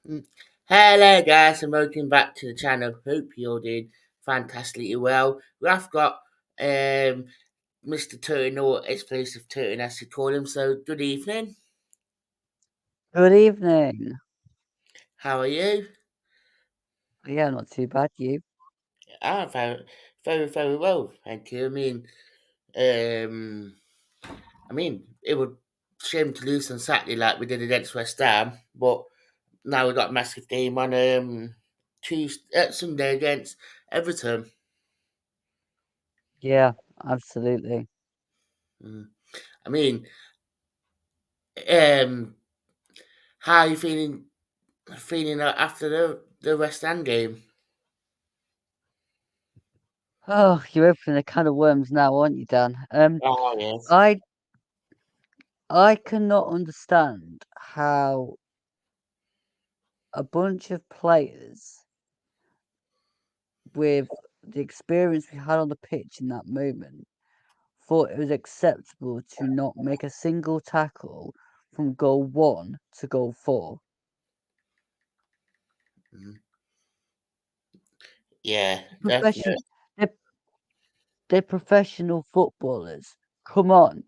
Hello guys and welcome back to the channel. Hope you're doing fantastically well. We've got Mr. Turton or Explosive Turton as you call him, so good evening. Good evening. How are you? Yeah, not too bad, you. Very, very, very well, thank you. Um it would shame to lose on Saturday like we did against West Ham, but now we've got a massive game on Sunday against Everton. Yeah, absolutely. Mm. I mean, um, how are you feeling after the West Ham game? Oh, you're opening a can of worms now, aren't you, Dan? Oh yes. I I cannot understand how a bunch of players with the experience we had on the pitch in that moment thought it was acceptable to not make a single tackle from goal 1 to goal 4. Mhm. Yeah, definitely. Profession, they're, they're professional footballers. Come on.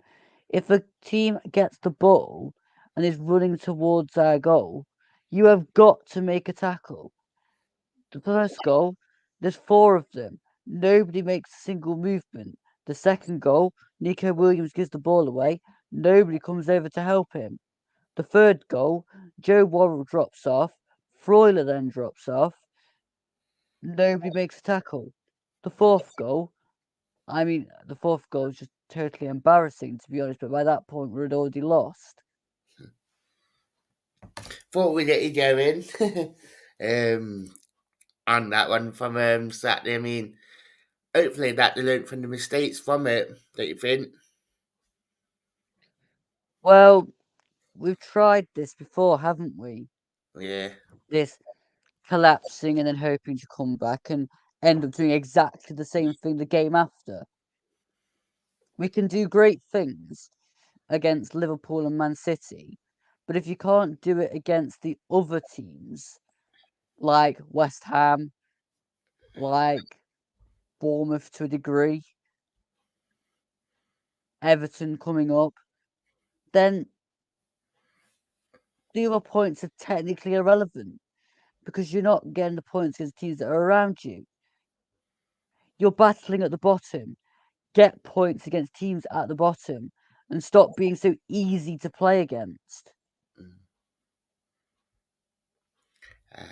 If a team gets the ball and is running towards our goal, you have got to make a tackle. The first goal, there's four of them. Nobody makes a single movement. The second goal, Nico Williams gives the ball away. Nobody comes over to help him. The third goal, Joe Worrell drops off. Freuler then drops off. Nobody makes a tackle. The fourth goal, the fourth goal is just totally embarrassing, to be honest, but by that point, we had already lost. Thought we'd get you going. um, on that one from Saturday. Hopefully that they learned from the mistakes from it. Don't you think? Well, we've tried this before, haven't we? Yeah. This collapsing and then hoping to come back and end up doing exactly the same thing the game after. We can do great things against Liverpool and Man City, but if you can't do it against the other teams, like West Ham, like Bournemouth to a degree, Everton coming up, then the other points are technically irrelevant because you're not getting the points against teams that are around you. You're battling at the bottom. Get points against teams at the bottom and stop being so easy to play against. Mm. Uh,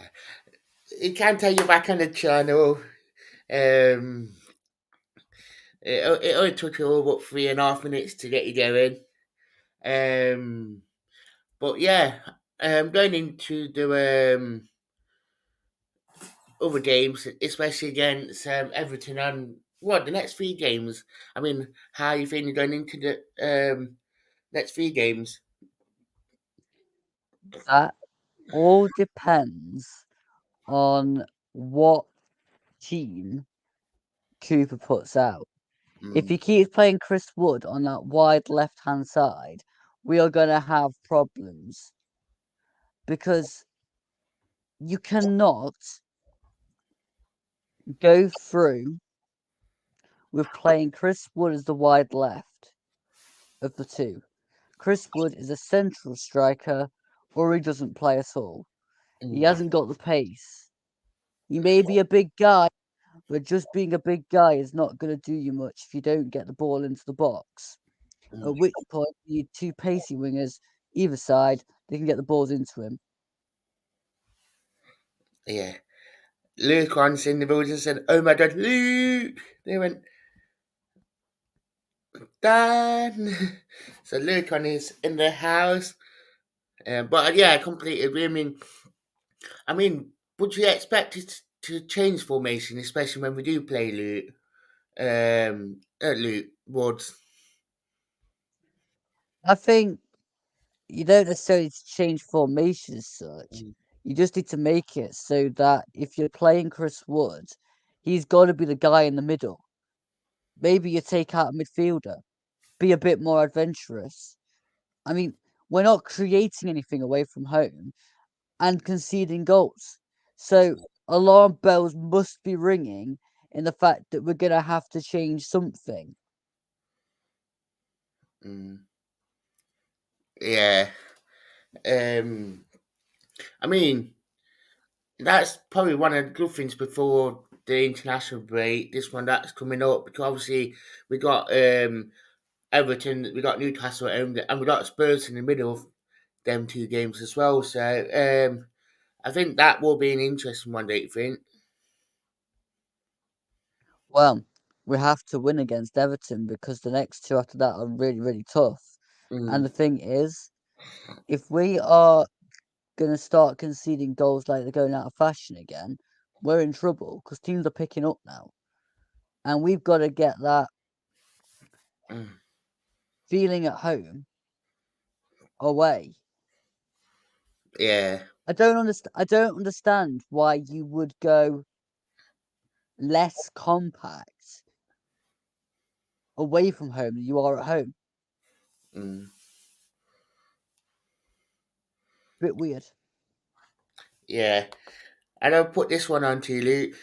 it can take you back on the channel. Um, it only took you all about 3.5 minutes to get you going. Um, but yeah, going into the other games, especially against Everton and what the next three games. How are you feeling going into the next three games? That all depends on what team Cooper puts out. If Mm, he keeps playing Chris Wood on that wide left hand side, we are going to have problems because you cannot go through with playing Chris Wood as the wide left of the two. Chris Wood is a central striker or he doesn't play at all. He mm, hasn't got the pace. He may be a big guy, but just being a big guy is not going to do you much if you don't get the ball into the box. mm. At which point, you need two pacey wingers either side. They can get the balls into him. Yeah. Luke once in the building said, "Oh my God, Luke!" They went, "Dan." So Luke on is in the house. But yeah, I completely agree. Would you expect it to change formation, especially when we do play Luke? Luke Woods. I think you don't necessarily need to change formation as such. Mm, You just need to make it so that if you're playing Chris Wood, he's got to be the guy in the middle. Maybe you take out a midfielder, be a bit more adventurous. I mean, we're not creating anything away from home. and conceding goals. So alarm bells must be ringing in the fact that we're going to have to change something. Yeah. Um, I mean, that's probably one of the good things before the international break. This one that's coming up because obviously we got Everton, we got Newcastle at home, and we got Spurs in the middle of them two games as well. So I think that will be an interesting one. Don't you think? Well, we have to win against Everton because the next two after that are really, really tough. And Mm, the thing is, if we are going to start conceding goals like they're going out of fashion again, we're in trouble because teams are picking up now. And we've got to get that mm, feeling at home away. yeah, I don't understand why you would go less compact away from home than you are at home. mm, Bit weird. yeah. And I'll put this one on to you, Luke.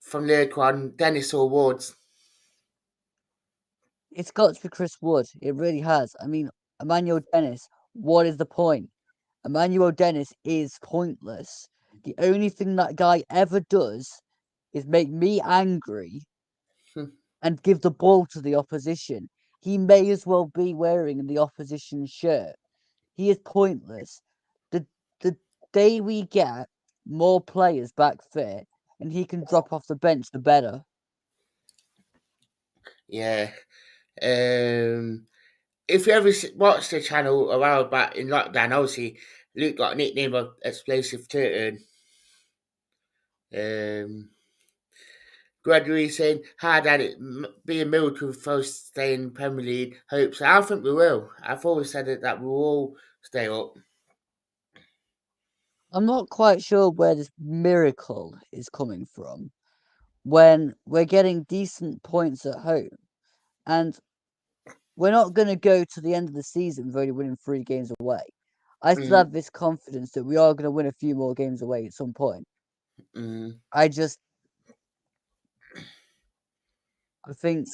From League One, Dennis Awards. It's got to be Chris Wood. It really has. I mean, Emmanuel Dennis, what is the point? Emmanuel Dennis is pointless. The only thing that guy ever does is make me angry and give the ball to the opposition. He may as well be wearing the opposition shirt. He is pointless. The day we get more players back fit and he can drop off the bench, the better. Yeah. If you ever watched the channel a while back in lockdown, obviously Luke got a nickname of Explosive Turtle. Gregory saying, hard at it, being Middleton first stay in Premier League. Hope so. I think we will. I've always said that we will all stay up. I'm not quite sure where this miracle is coming from when we're getting decent points at home and we're not going to go to the end of the season with only winning 3 games away. I still Mm, have this confidence that we are going to win a few more games away at some point. mm, I think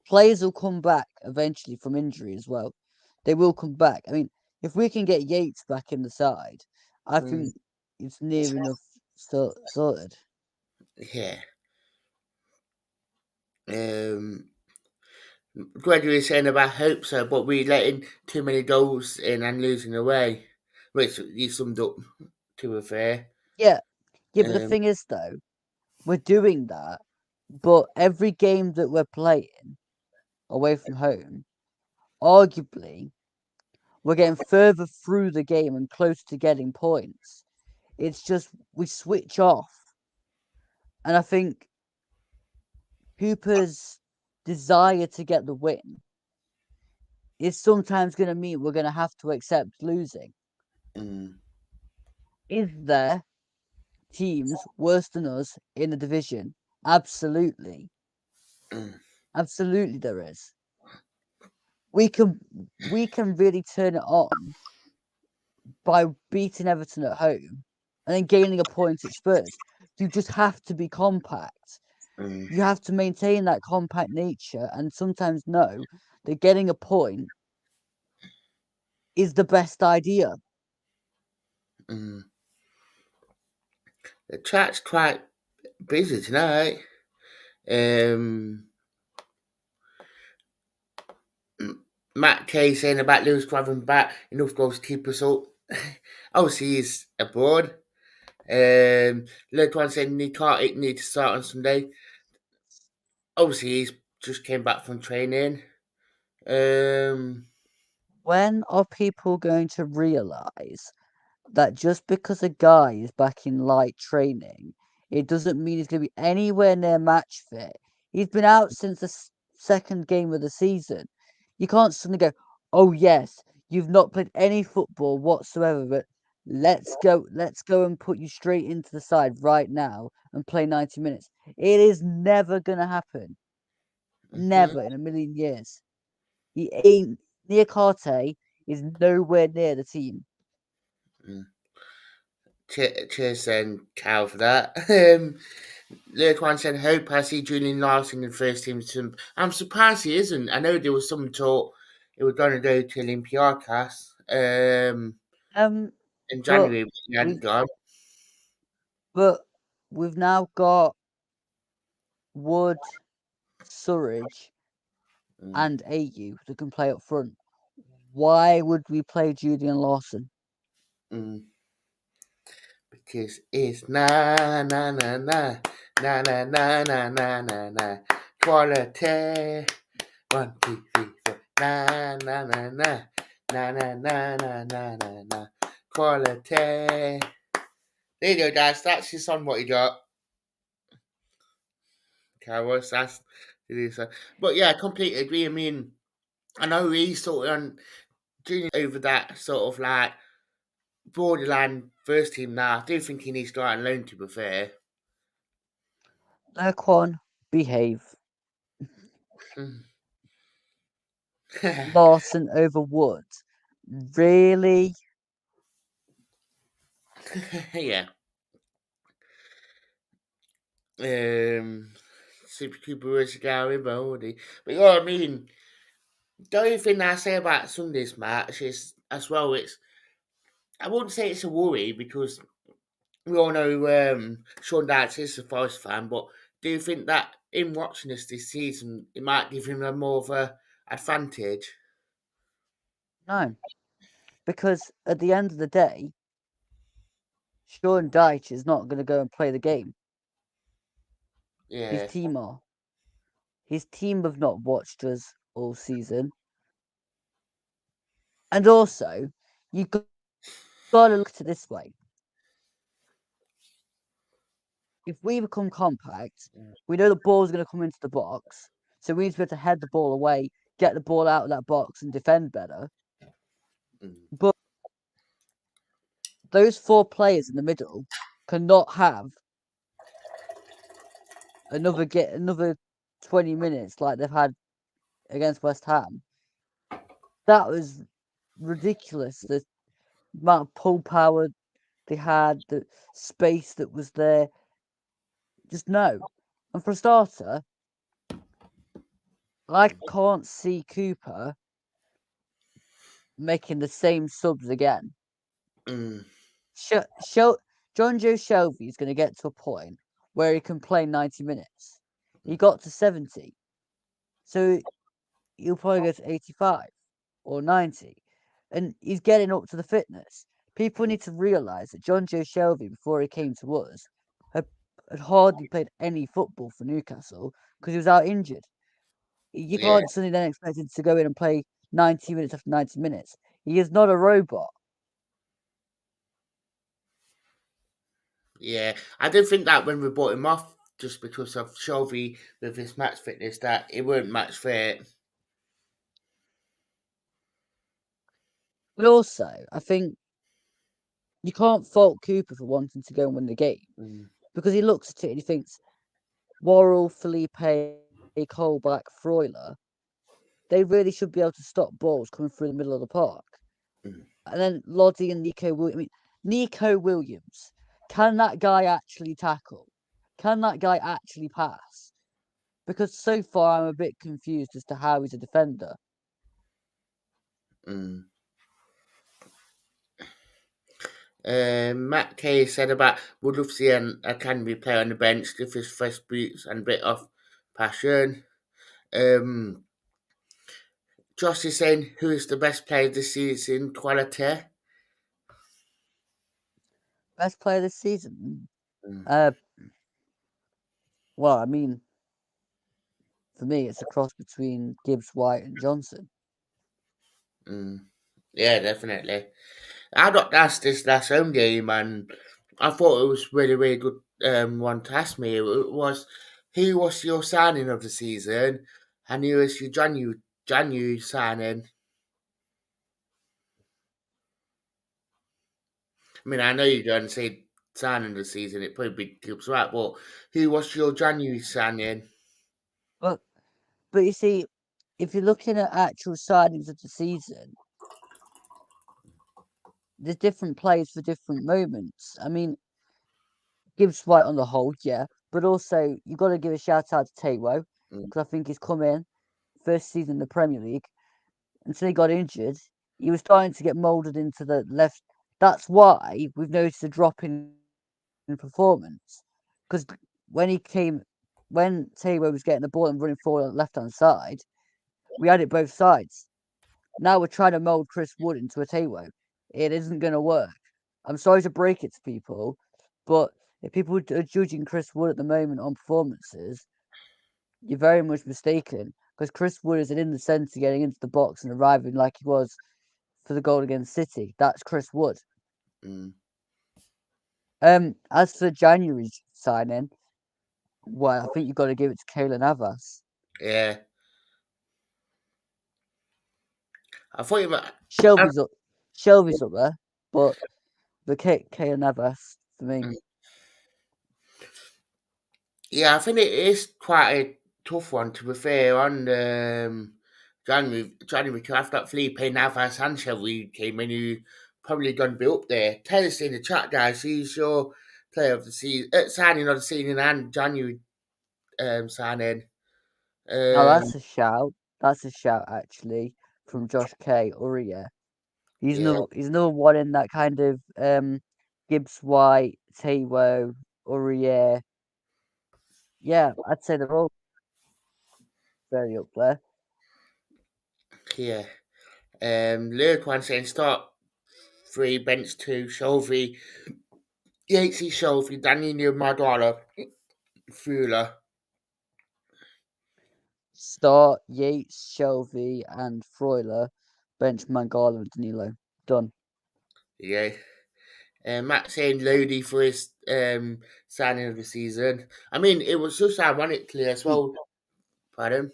players will come back eventually from injury as well. They will come back. I mean, if we can get Yates back in the side, I mm, think it's near enough sorted. yeah. Um, Gregory saying about hope so, but we letting too many goals in and losing away, which you summed up to a fair. Yeah, yeah, but the Um, thing is, though, we're doing that, but every game that we're playing away from home, arguably, we're getting further through the game and close to getting points. It's just we switch off, and I think Cooper's desire to get the win is sometimes going to mean we're going to have to accept losing. mm, Is there teams worse than us in the division? Absolutely. mm, Absolutely there is. We can really turn it on by beating Everton at home and then gaining a point at Spurs. You just have to be compact. mm, You have to maintain that compact nature and sometimes know that getting a point is the best idea. mm. The chat's quite busy tonight. Um, Matt Kay saying about Lewis grabbing back enough goals to keep us up. Obviously, he's abroad. Led one saying he can't need to start on Sunday. Obviously, he's just came back from training. Um, When are people going to realise that just because a guy is back in light training, it doesn't mean he's going to be anywhere near match fit? He's been out since the second game of the season. You can't suddenly go, oh, yes, you've not played any football whatsoever, but let's go and put you straight into the side right now and play 90 minutes. It is never going to happen. mhm, Never in a million years. He ain't. Niakate is nowhere near the team. Mm. Cheers then, Cal, for that. Lurk one said, hope I see Julian Larson in the first team. I'm surprised he isn't. I know there was some talk it was going to go to Olympiacos in But January, but he hadn't we've gone. but we've now got Wood, Surridge, and AU that can play up front. Why would we play Julian Lawson? Mm. Because it's na na na na na na na na na na na quality. 1, 2, 3, 4. Na na na na na na na na na na na quality. There you go, guys. That's your song. What you got? Carlos, that's it is. But yeah, I completely agree. I mean, I know he's sort of on Junior over that sort of like borderline first team now. I do think he needs to go out on loan, to be fair. Lurquan, behave. Mm. Lawson over Wood. Really? Yeah. Super Cooper was Gary Bodie. But you know what I mean? The only thing I say about Sunday's match is as well I wouldn't say it's a worry because we all know Sean Dyche is a Forest fan, but do you think that in watching this season it might give him a more of a advantage? No. Because at the end of the day, Sean Dyche is not going to go and play the game. His Yeah. team are. His team have not watched us all season. And also, you've got to look at it this way. If we become compact, we know the ball's going to come into the box. So we need to be able to head the ball away, get the ball out of that box, and defend better. Mm. But those 4 players in the middle cannot have another 20 minutes like they've had against West Ham. That was ridiculous. The amount of pull power they had, the space that was there. Just no. And for a starter, I can't see Cooper making the same subs again. Mm. Jonjo Shelvey is going to get to a point where he can play 90 minutes. He got to 70. So he'll probably go to 85 or 90. And he's getting up to the fitness. People need to realise that Jonjo Shelvey, before he came to us, had hardly played any football for Newcastle because he was out injured. You Yeah. can't suddenly then expect him to go in and play 90 minutes after 90 minutes. He is not a robot. Yeah. I did think that when we bought him off, just because of Shelby with his match fitness, that it weren't match fit. But also, I think you can't fault Cooper for wanting to go and win the game Mm. because he looks at it and he thinks Worrell, Felipe, Colback, Freuler, they really should be able to stop balls coming through the middle of the park. Mm. And then Loddy and Nico Williams. I mean, Nico Williams, can that guy actually tackle? Can that guy actually pass? Because so far I'm a bit confused as to how he's a defender. Mm. Matt Kay said about would love to see an academy player on the bench with his fresh boots and a bit of passion. Josh is saying who is the best player this season? Quality. Best player this season? Mm. Well, I mean, for me, it's a cross between Gibbs White and Johnson. Mm. Yeah, definitely. I got asked this last home game, and I thought it was really, really good one to ask me. It was who was your signing of the season, and who was your January signing. I mean, I know you're going to say signing of the season, it probably be Gibbs White, but who was your January signing? But you see, if you're looking at actual signings of the season, there's different players for different moments. I mean, Gibbs White on the whole, yeah, but also you've got to give a shout out to Taiwo Mm, because I think he's come in first season in the Premier League until he got injured. He was starting to get moulded into the left. That's why we've noticed a drop in performance because when he came, when Taiwo was getting the ball and running forward on the left hand side, we had it both sides. Now we're trying to mould Chris Wood into a Taiwo. It isn't going to work. I'm sorry to break it to people, but if people are judging Chris Wood at the moment on performances, you're very much mistaken because Chris Wood isn't in the centre getting into the box and arriving like he was for the goal against City. That's Chris Wood. mm, As for January's signing, well, I think you've got to give it to Keylor Navas. yeah. I thought you might. Shelby's up there, but Keylor Navas for me. Yeah, I think it is quite a tough one to be fair. On January, to have that Felipe Navas and Shelby came in, who probably going to be up there. Tell us in the chat, guys, who's your player of the season, signing of the season and January signing. Now Um, that's a shout. That's a shout actually from Josh K. Uriah. yeah, He's another one in that kind of Gibbs White, Taiwo, Uriah. Yeah, I'd say they're all very up there. yeah. Lyric one saying start 3, bench 2, Shelby, Yatesy, Shelby, Danilo, Madara, Fuller. Start Yates, Shelby, and Freuler. Bench Mangala and Danilo. Done. Yeah. Matt saying Lodi for his signing of the season. I mean, it was just ironically as The, well. Pardon?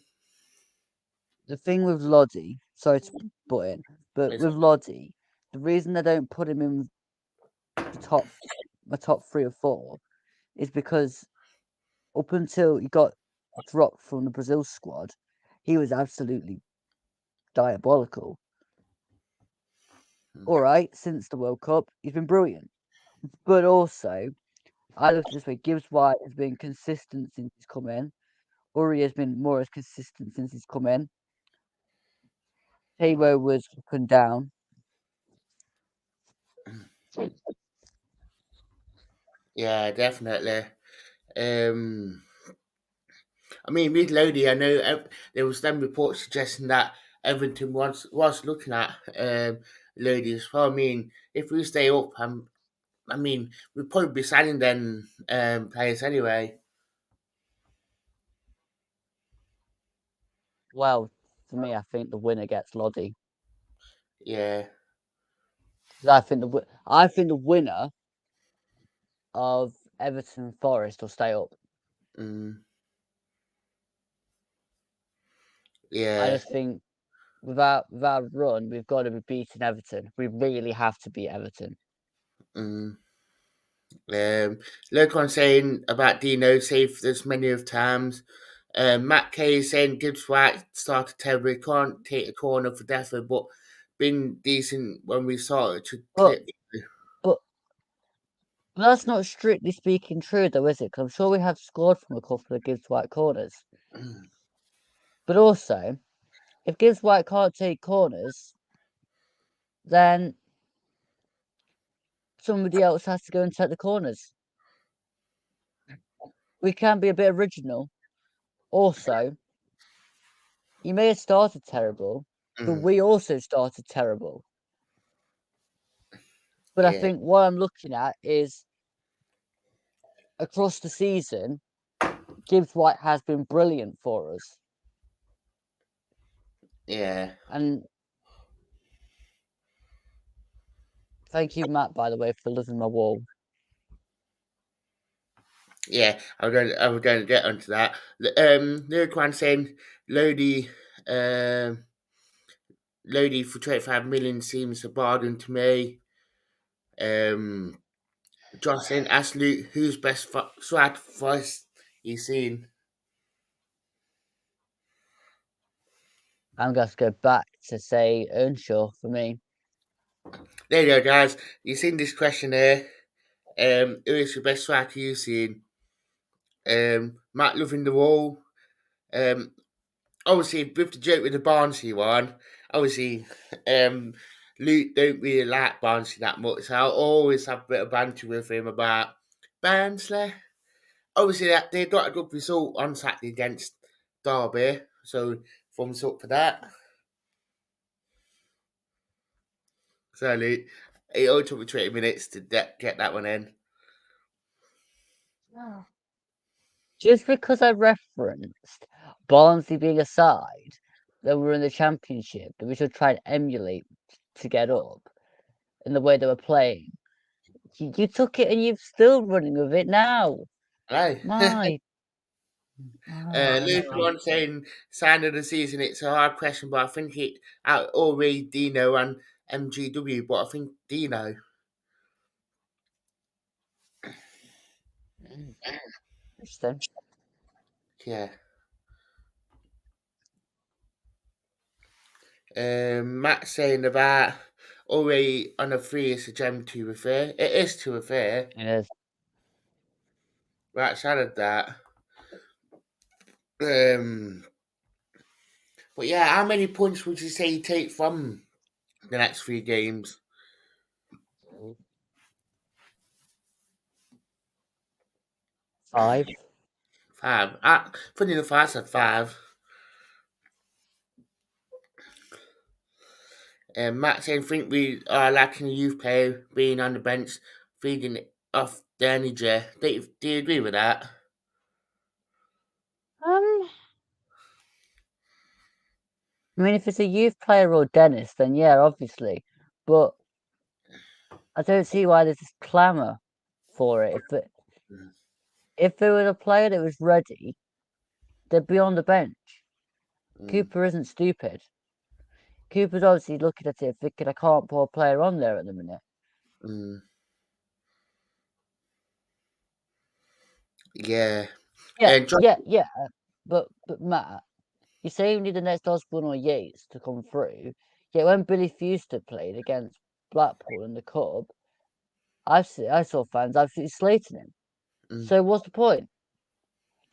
the thing with Lodi, sorry to butt in, but It's, with Lodi, the reason they don't put him in the top 3 or 4 is because up until he got dropped from the Brazil squad, he was absolutely diabolical. All right, since the World Cup, he's been brilliant. But also, I look at it this way: Gibbs White has been consistent since he's come in. Uri has been more as consistent since he's come in. Taiwo was up and down. yeah, definitely. I mean, with Lodi, I know there was some reports suggesting that Everton was looking at Lodi as well. I mean, if we stay up, I mean, we'd probably be signing then players anyway. Well, for me, I think the winner gets Lodi. Yeah. I think the winner of Everton and Forest will stay up. Mm, I yeah. just think without a run, we've got to be beating Everton. We really have to beat Everton. Mm. Lurkon saying about Dino saved as many of times. Matt Kay is saying Gibbs White started terribly, can't take a corner for Defo, but been decent when we started to But clip. but that's not strictly speaking true, though, is it? Because I'm sure we have scored from a couple of Gibbs White corners. But also, if Gibbs White can't take corners, then somebody else has to go and take the corners. We can be a bit original. Also, you may have started terrible, but Mm, we also started terrible. But I yeah, think what I'm looking at is across the season, Gibbs White has been brilliant for us. yeah, And thank you, Matt, by the way, for loving my wall. yeah. I was going to get onto that. Lurkon saying Lodi, um, Lodi for 25 million seems a bargain to me. Um, John saying ask Luke who's best swag voice he's seen. I'm going to go back to say Earnshaw for me. There you go, guys. You've seen this question here. Who is the best striker you've seen? Matt Loving the Wall. Um, Obviously, with the joke with the Barnsley one, obviously, Luke don't really like Barnsley that much, so I'll always have a bit of banter with him about Barnsley. Obviously, they got a good result on Saturday against Derby, so thumbs up for that. So, Luke, it only took me 20 minutes to get that one in. Just because I referenced Barnsley being a side that were in the Championship that we should try and emulate to get up in the way they were playing, you took it and you're still running with it now. Right. My. Luke one saying sign of the season. It's a hard question, but I think it already Dino and MGW, but I think Dino. Interesting. Yeah. Matt saying about already on a 3 is a gem to refer. It is to refer. It is. Right, side of that. But yeah, how many points would you say you take from the next 3 games? 5. 5. Funny enough, I said 5. Matt saying, think we are lacking a youth player being on the bench, feeding off the energy. Do you agree with that? I mean, if it's a youth player or Dennis, then yeah, obviously. But I don't see why there's this clamour for it. If there was a player that was ready, they'd be on the bench. Cooper isn't stupid. Cooper's obviously looking at it thinking, I can't put a player on there at the minute. Mm. Yeah. Yeah. But Matt, you say you need the next Osborne or Yates to come through. Yet when Billy Fuster played against Blackpool in the Cup, I saw fans absolutely slating him. So what's the point?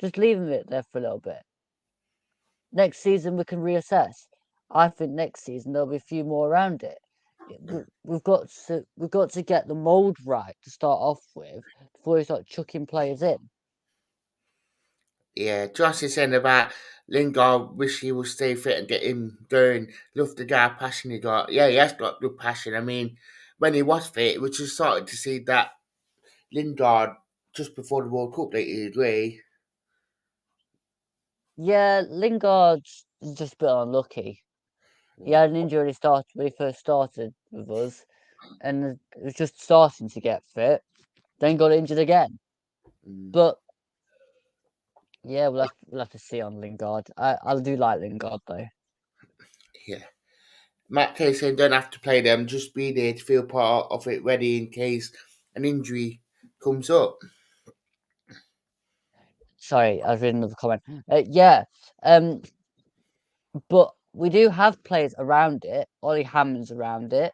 Just leaving it there for a little bit. Next season we can reassess. I think next season there'll be a few more around it. We've got to get the mould right to start off with before we start chucking players in. Yeah, Josh is saying about Lingard, wish he would stay fit and get him going. Love the guy passion he got. Yeah, he has got good passion. I mean, when he was fit, we just started to see that Lingard just before the World Cup that he agree. Yeah, Lingard's just a bit unlucky. He had an injury when he first started with us, and it was just starting to get fit. Then got injured again. But yeah, we'll have to see on Lingard. I do like Lingard though. Yeah. Matt Kay saying don't have to play them, just be there to feel part of it, ready in case an injury comes up. Sorry, I was reading another comment. Yeah, but we do have players around it. Ollie Hammond's around it.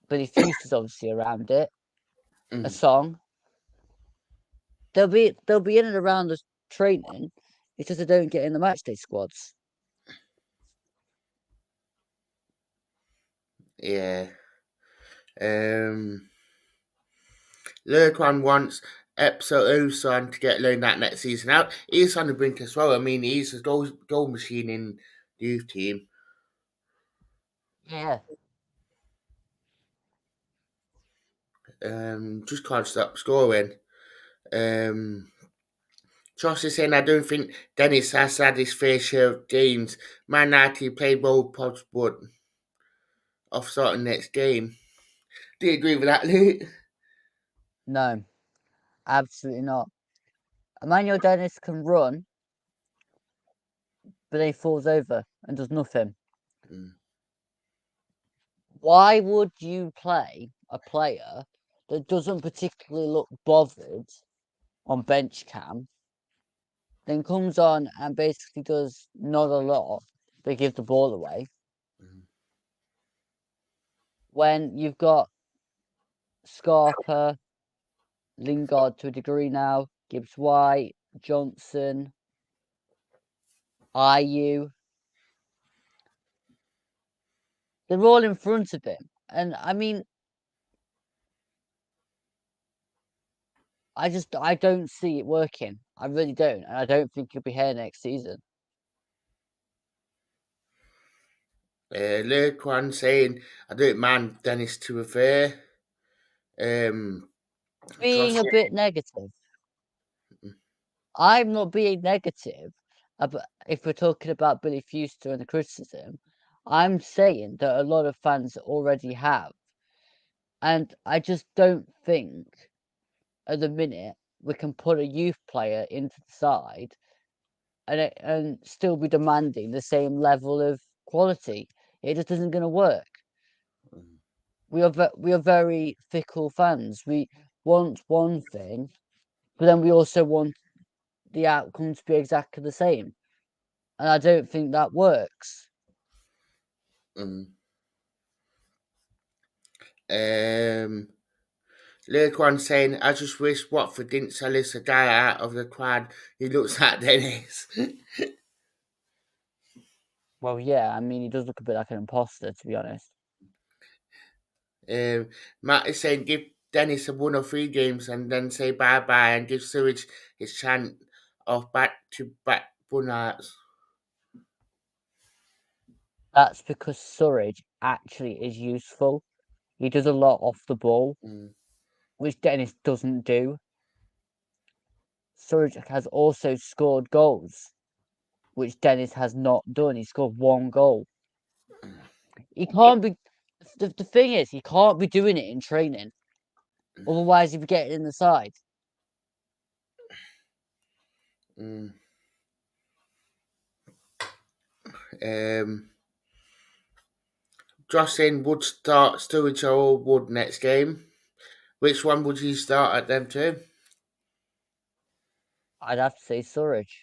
Billy Fuster's obviously around it. A song. They'll be in and around the training. It's just they don't get in the matchday squads. Yeah. Lurkwan wants Epso Osan to get loaned that next season out. He's on the brink as well. I mean, he's a goal machine in the youth team. Yeah. Just can't stop scoring. Josh is saying, I don't think Dennis has had his fair share of games. Man United played well, but off starting next game. Do you agree with that, Luke? No, absolutely not. Emmanuel Dennis can run, but then he falls over and does nothing. Why would you play a player that doesn't particularly look bothered on bench cam, then comes on and basically does not a lot, but gives the ball away? when you've got Scarpa, Lingard to a degree now, Gibbs White, Johnson, Ayew. They're all in front of him. And I mean, I don't see it working. I really don't. And I don't think he'll be here next season. Luke one saying, I don't mind Dennis to refer. Being a bit negative. I'm not being negative. If we're talking about Billy Fuster and the criticism, I'm saying that a lot of fans already have. And I just don't think at the minute we can put a youth player into the side and still be demanding the same level of quality. It just isn't going to work. We are very fickle fans. We want one thing, but then we also want the outcome to be exactly the same, and I don't think that works. Luke one saying, I just wish Watford didn't sell us a guy out of the quad. He looks like Dennis. Well, yeah, I mean, he does look a bit like an imposter, to be honest. Matt is saying, give Dennis a 1 or 3 games and then say bye bye and give Surridge his chance of back to back burnouts. That's because Surridge actually is useful. He does a lot off the ball, which Dennis doesn't do. Surridge has also scored goals, which Dennis has not done. He scored 1 goal. He can't be. The thing is, he can't be doing it in training. Otherwise, he'd be getting in the side. Josh saying would start Sturridge or Wood next game. Which one would you start at them two? I'd have to say Surridge.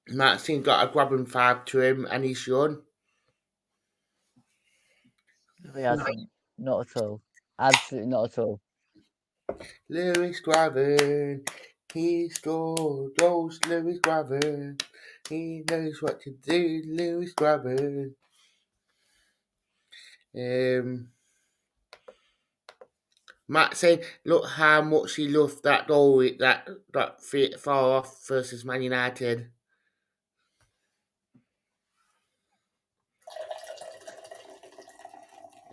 Matt's got a grabbing 5 to him and he's shown. He hasn't. Not at all. Absolutely not at all. Lewis Graven, he scored goals. Lewis Graven, he knows what to do. Lewis Graven. Matt saying, look how much he loved that goal that far off versus Man United.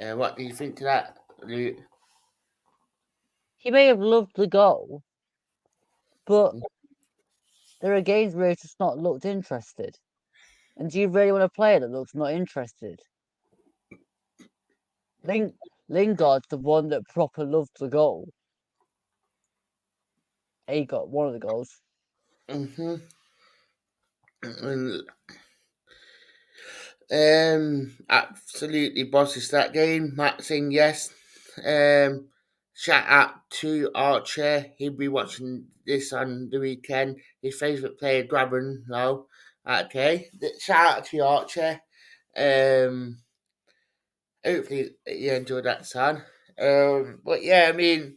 What do you think of that, Luke? He may have loved the goal, but there are games where he's just not looked interested. And do you really want a player that looks not interested? Lingard's the one that proper loved the goal. He got one of the goals. Absolutely bosses that game. Matt saying yes. Shout out to Archer. He'll be watching this on the weekend. His favourite player, Graben, now. Okay. Shout out to Archer. Hopefully you enjoyed that, son. But yeah, I mean,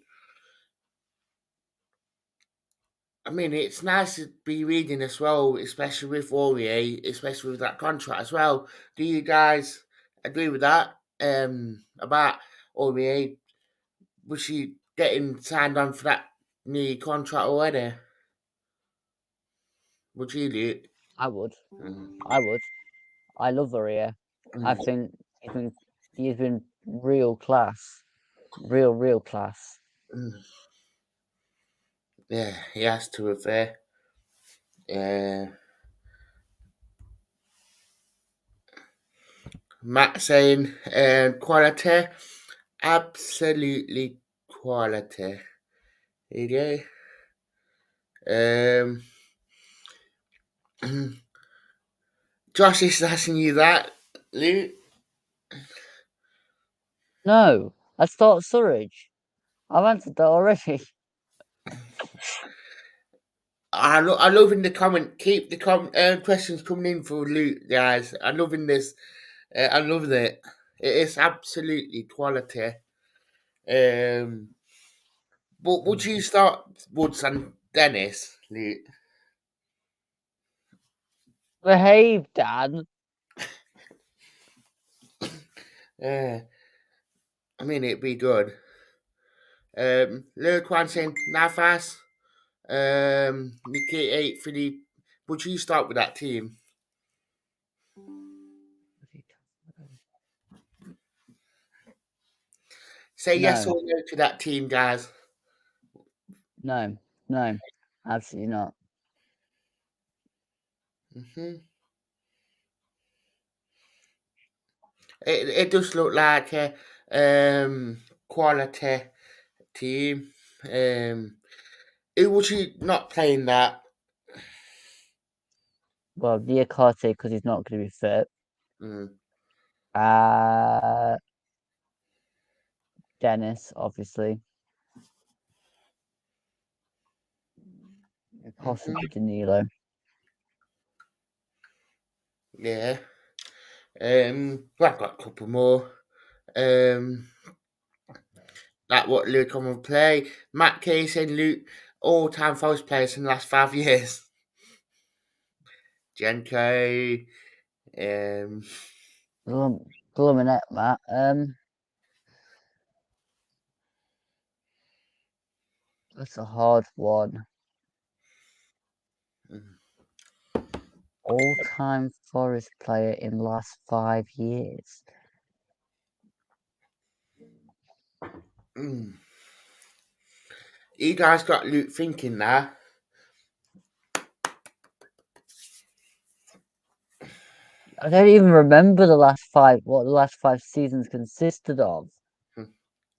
it's nice to be reading as well, especially with Aurier, especially with that contract as well. Do you guys agree with that? About Aurier, was she getting signed on for that new contract already? Would you do it? I would. I would. I love Aurier. I think he's been real class. Real class. Yeah, he has to be fair. Matt saying quality, absolutely quality. Yeah. Josh is asking you that, Luke. No, I start Surridge. I've answered that already. I love in the comment. Keep the questions coming in for Luke, guys. I'm loving this. I love it. It is absolutely quality. But would you start Woods and Dennis, Luke? Behave, Dan. I mean, it'd be good. Luke one saying Navas, Nikita, Philippe. Would you start with that team? Say yes No. or no to that team, guys. No, absolutely not. It does look like a quality team. Who was you not playing that? Well, Diakate, because he's not going to be fit. Mm. Dennis, obviously. Possibly Danilo. Yeah. Well, I've got a couple more. Like what Luke will play. Matt Case and Luke, all-time Forest players in the last 5 years. Jenko. Bluminette, Matt. That's a hard one. All-time Forest player in the last 5 years. You guys got Luke thinking there. I don't even remember what the last 5 seasons consisted of.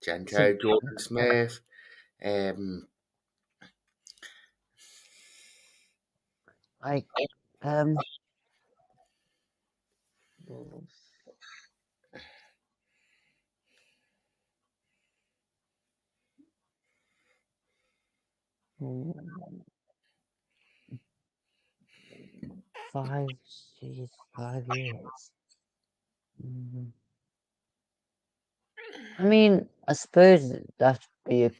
Jenko, Jordan Smith. Like, 5 years. I mean, I suppose that'd be a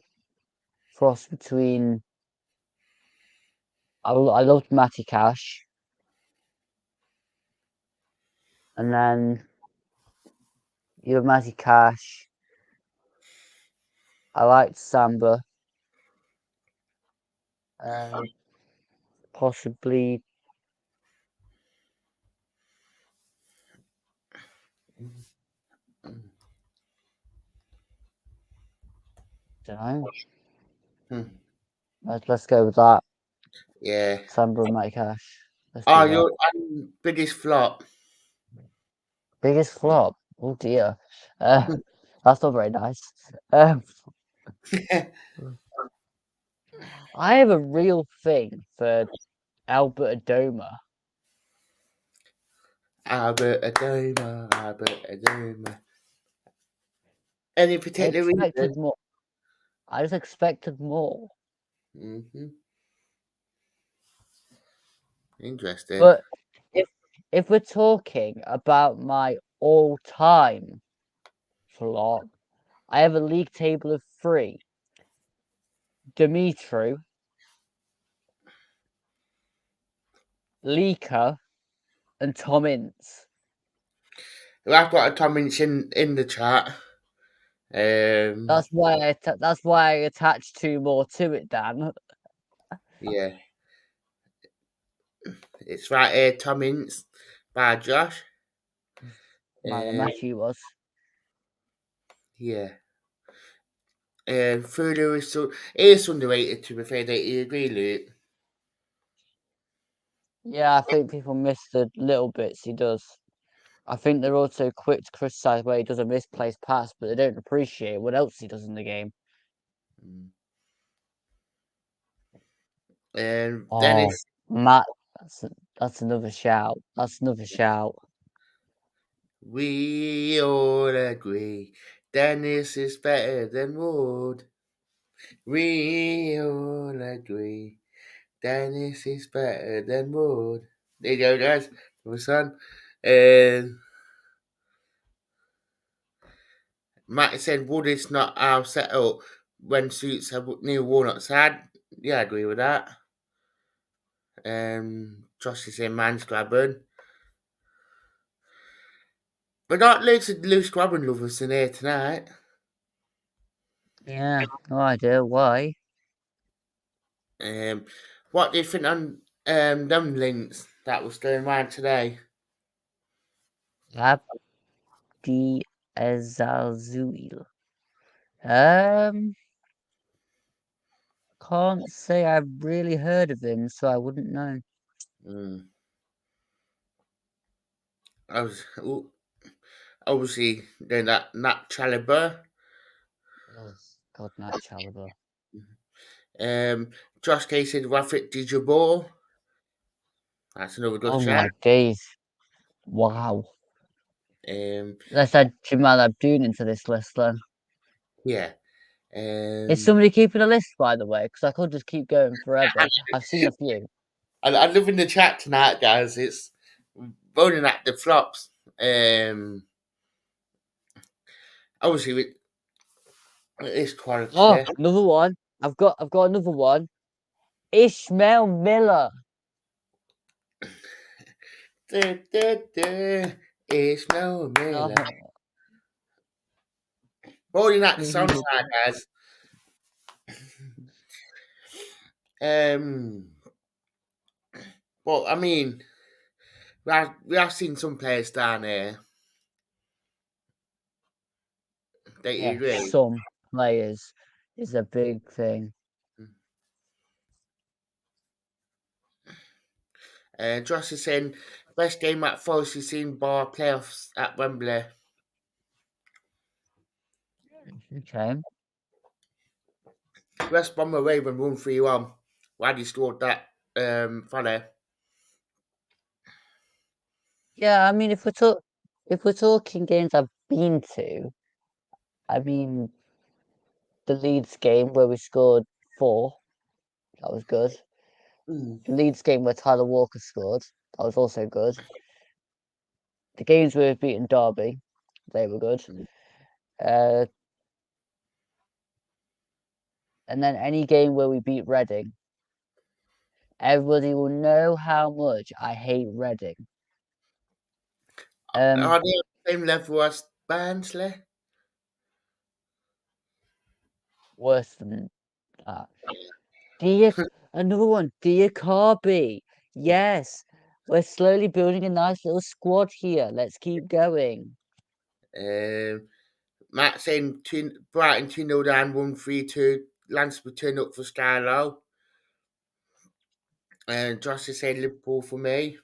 cross between. I loved Matty Cash, and then you have Matty Cash. I liked Samba. Possibly. Don't know. Let's go with that. Yeah. Samba and Matty Cash. Let's do Oh, that. your biggest flop. Biggest flop. Oh dear. That's not very nice. I have a real thing for Albert Adoma. Albert Adoma. Any I particular expected reason? more. I just expected more. Interesting. But if we're talking about my all-time flop, I have a league table of 3. Dimitru, Lika, and Tom Ince. Well, I've got a comment in the chat. That's why I attached 2 more to it, Dan. Yeah. It's right here, Tom Ince by Josh. Matthew was. Yeah. Further is underrated to be fair. Do you agree, Luke? Yeah, I think people miss the little bits he does. I think they're also quick to criticise where he does a misplaced pass, but they don't appreciate what else he does in the game. Dennis. Matt, that's another shout. That's another shout. We all agree. Dennis is better than Wood. We all agree. Dennis is better than Wood. There you go, guys. My son. Um, Matt said Wood is not our setup when suits have Neil Warnock side. Yeah, I agree with that. Josh is saying man's grabbing. We're not loose grabbing lovers in here tonight. Yeah, no idea why. What do you think on them links that was going around today? Abdi Ezalzuil. Um, can't say I've really heard of him, so I wouldn't know. Mm. I was obviously doing that Nat Chalibur. Oh, God, Nat Chalibur. Josh K said Rafik Dijabor. That's another good Oh shout. my days. Wow. Um, Let's add Jamal Abdul into this list then. yeah. Is somebody keeping a list, by the way? Because I could just keep going forever. I've seen a few. I love in the chat tonight, guys. It's voting at the flops. Obviously, it's quality. Oh, another one. I've got another one. Ishmael Miller. It's no Miller. Oh, Voting at the song side, guys. But I mean, we have seen some players down there. Don't you yeah, agree? some players is a big thing. Josh is saying best game at Forest you've seen bar playoffs at Wembley. Okay. West Brom away when won 3-1. Why he scored that volley. Yeah, I mean, if we're talking games I've been to, I mean, the Leeds game where we scored 4, that was good. Mm. The Leeds game where Tyler Walker scored, that was also good. The games where we've beaten Derby, they were good. Uh, and then any game where we beat Reading, everybody will know how much I hate Reading. Are they on the same level as Barnsley? Worse than that. Another one, Diakabi. Yes, we're slowly building a nice little squad here. Let's keep going. Matt saying Brighton 2-0 down, 1-3-2. Lance will turn up for Skylow. And Josh is saying Liverpool for me.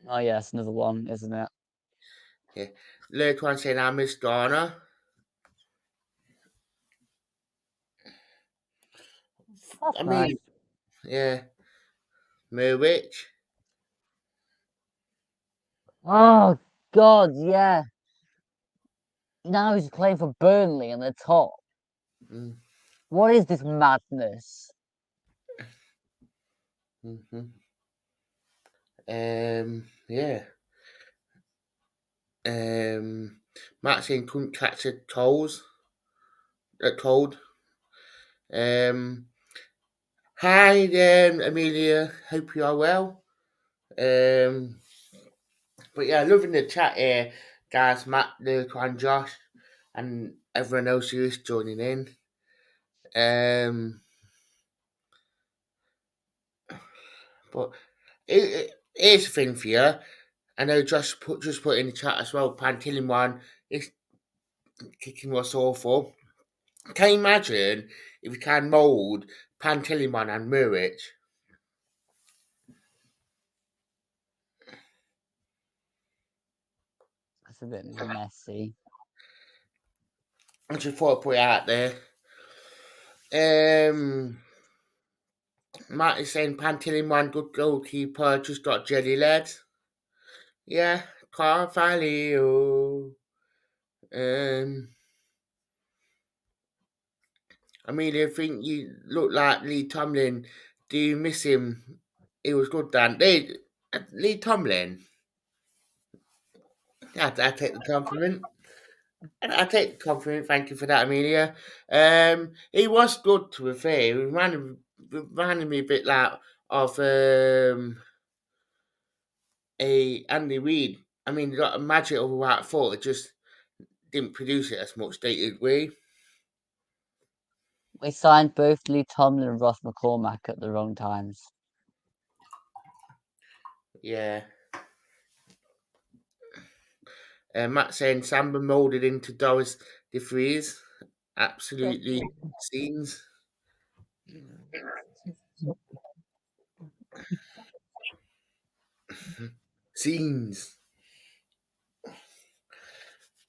Oh yes, another one, isn't it? Yeah. Lurk one saying I miss Ghana. That's I nice. mean, yeah. Merwich. Oh God, yeah. Now he's playing for Burnley in the top. Mm. What is this madness? Mm-hmm. Yeah. Matt saying couldn't catch a cold. Hi, Amelia. Hope you are well. But yeah, loving the chat here, guys. Matt, Luke, and Josh, and everyone else who is joining in. But here's the thing for you. I know Josh just put in the chat as well. Pantillion one is kicking was awful. Can you imagine if we can mould Pantillimon and Muric? That's a bit messy. I just thought I'd put it out there. Matt is saying Pantillimon, good goalkeeper, just got jelly led. Yeah, Carvalho. I mean, I think you look like Lee Tomlin. Do you miss him? He was good, Dan. Lee Tomlin. I take the compliment. I take the compliment. Thank you for that, Amelia. He was good to be fair. He reminded me a bit like of a Andy Reid. I mean, he got a magic of a right foot. It just didn't produce it as much, did we? We signed both Lee Tomlin and Ross McCormack at the wrong times. Yeah. Matt saying Samba moulded into Doris DeFries. Absolutely scenes. Scenes.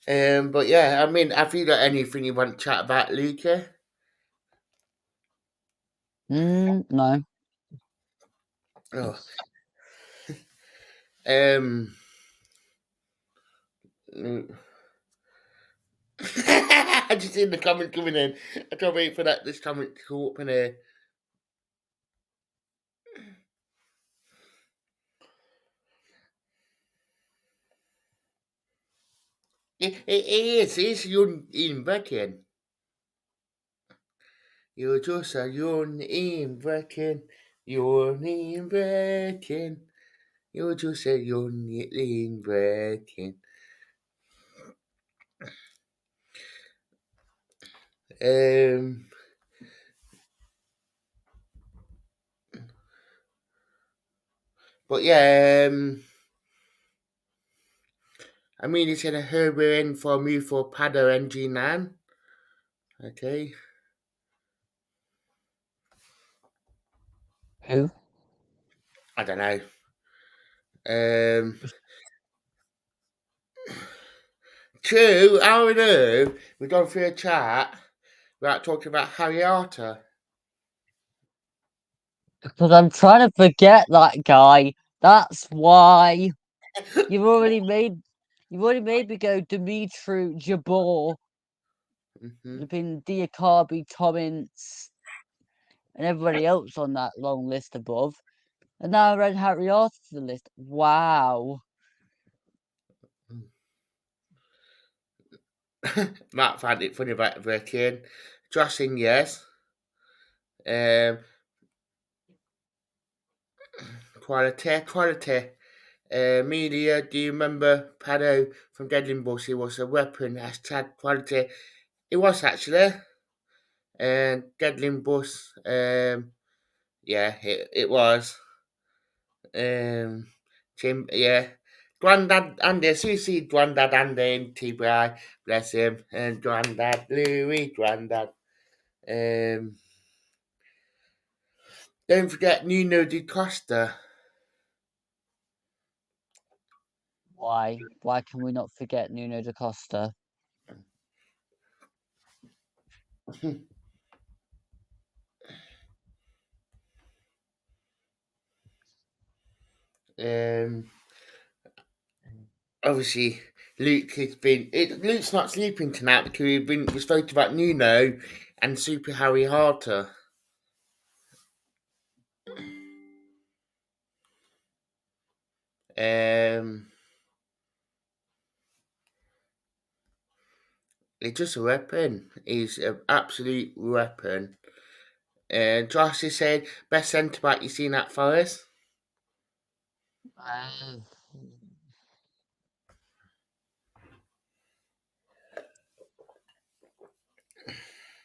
But yeah, I mean, have you got anything you want to chat about, Luca? No. Oh. I just seen the comment coming in. I can't wait for this comment to come up in here. It's young Ian Brecken. You're just a young Ian Brecken. You're Ian Brecken. You're just a young Ian Brecken. But yeah, I mean, it's in a Herbert in for me for Pado NG9. Okay. Who? I don't know. Um, True, I know. We've gone through a chat about talking about Harry Arter. Because I'm trying to forget that guy. That's why. You've already made me go Dimitri Jabor. Mm-hmm. There's been Diakabi, Tommins, and everybody else on that long list above. And now I read Harry Arter to the list. Wow. Matt found it funny about breaking. Joshing, yes. Quality. Media, do you remember Pado from Deadling Bush? He was a weapon, hashtag quality. It was actually. And Deadling Bush, yeah, it was. Yeah. Grandad Andy, as you see Grandad Andy in T-Bry, bless him, and Grandad Louis, Grandad. Don't forget Nuno de Costa. Why? Why can we not forget Nuno da Costa? Obviously, Luke's not sleeping tonight because we spoke about Nuno and Super Harry Harter. He's just a weapon. He's an absolute weapon. Josh is saying, best centre back you've seen at Forest?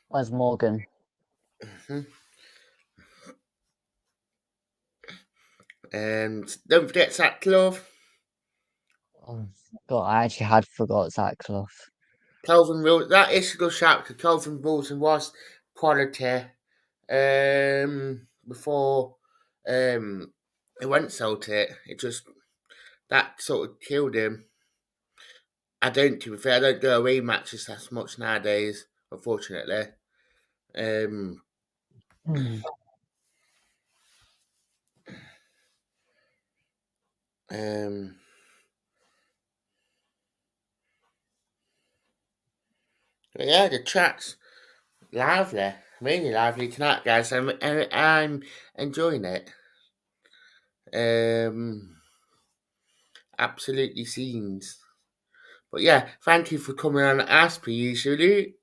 Where's Morgan? Don't forget Sutcliffe. Oh, God, I actually had forgot Zach Clough. Kelvin Wilson. That is a good shout because Kelvin Wilson was quality before he went Celtic. It just that sort of killed him. To be fair, I don't go away matches as much nowadays, unfortunately. Um, um, but yeah, the chat's lively. really lively tonight, guys. I'm enjoying it. Absolutely scenes. But yeah, thank you for coming on as per usual. Hope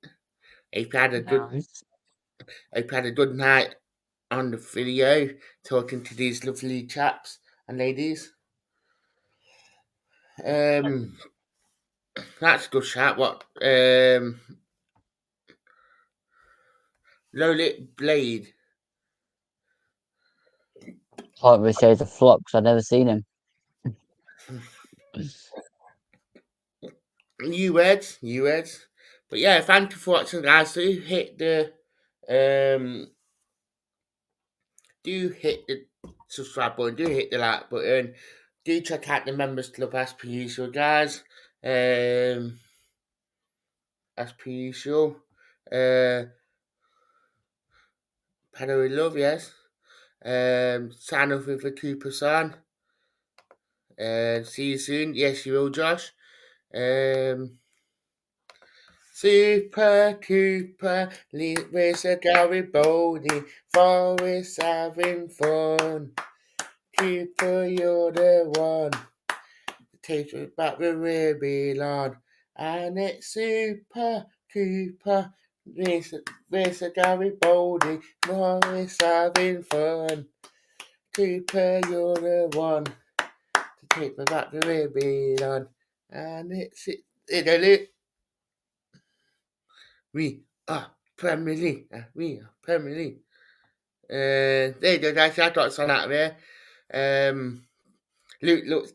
you had a good, Nice. hope you had a good night on the video, talking to these lovely chaps and ladies. That's a good chat. What? Lolit Blade. Can't really say it's a flop because I've never seen him. New words. But yeah, thank you for watching, guys. Do hit the subscribe button, do hit the like button, do check out the members club as per usual, guys. As per usual. Pedal with love, yes. Sign up with the Cooper son. See you soon. Yes, you will, Josh. Super Cooper, with a Garibaldi, Forest having fun. Cooper, you're the one. Take it back where we belong. And it's Super Cooper, with a Garibaldi, Forest having fun. Cooper, you're the one. To take me back where we belong. And it's it. We are Premier League. We are Premier League. There you go, guys. I got some out of there. Luke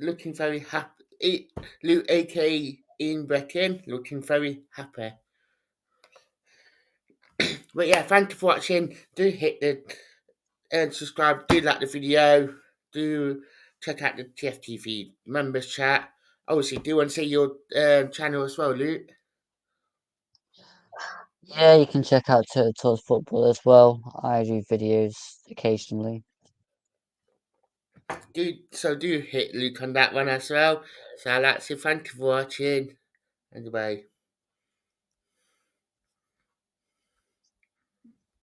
looking very happy. Luke, aka Ian Brecken, looking very happy. But yeah, thank you for watching. Do hit the subscribe. Do like the video. Do check out the TFTV members chat. Obviously, do you want to say your channel as well, Luke? Yeah, you can check out Turtle Talks Football as well. I do videos occasionally. Do hit Luke on that one as well. So that's it. Thank you for watching, and goodbye.